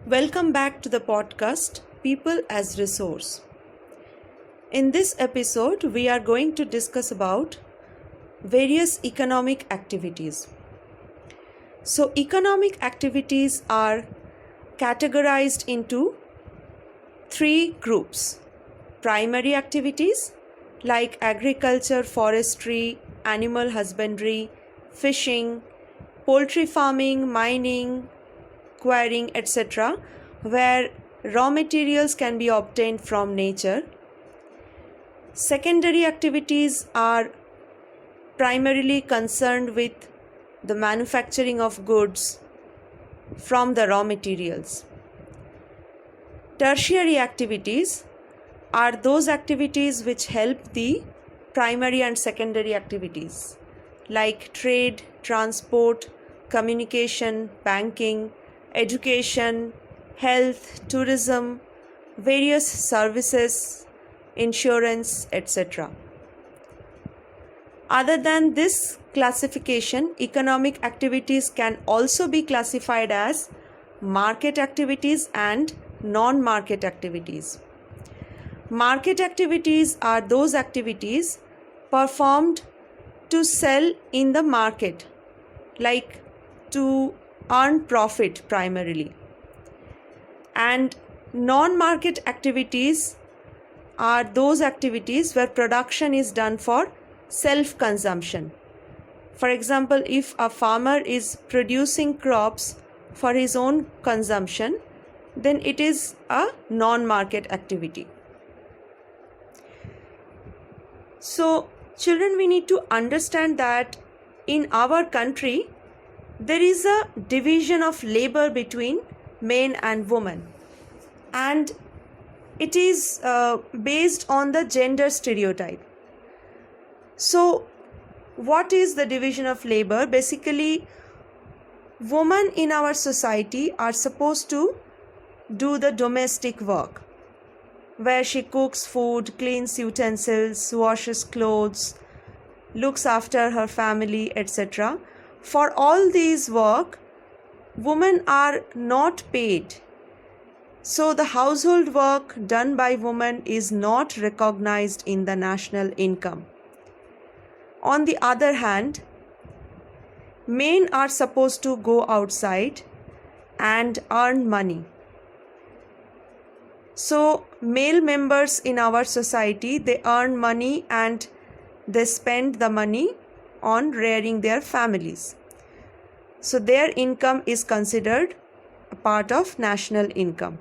Welcome back to the podcast People as Resource. In this episode, we are going to discuss about various economic activities. So, economic activities are categorized into three groups: primary activities like agriculture, forestry, animal husbandry, fishing, poultry farming, mining, quarrying, etc., where raw materials can be obtained from nature. Secondary activities are primarily concerned with the manufacturing of goods from the raw materials. Tertiary activities are those activities which help the primary and secondary activities like trade, transport, communication, banking, education, health, tourism, various services, insurance, etc. Other than this classification, economic activities can also be classified as market activities and non-market activities. Market activities are those activities performed to sell in the market, like to earn profit primarily. And non-market activities are those activities where production is done for self-consumption. For example, if a farmer is producing crops for his own consumption, then it is a non-market activity. So, children, we need to understand that in our country, there is a division of labor between men and women, and it is based on the gender stereotype. So, what is the division of labor? Basically, women in our society are supposed to do the domestic work, where she cooks food, cleans utensils, washes clothes, looks after her family, etc. For all these work, women are not paid. So the household work done by women is not recognized in the national income. On the other hand, men are supposed to go outside and earn money. So male members in our society, they earn money and they spend the money on rearing their families. So their income is considered a part of national income.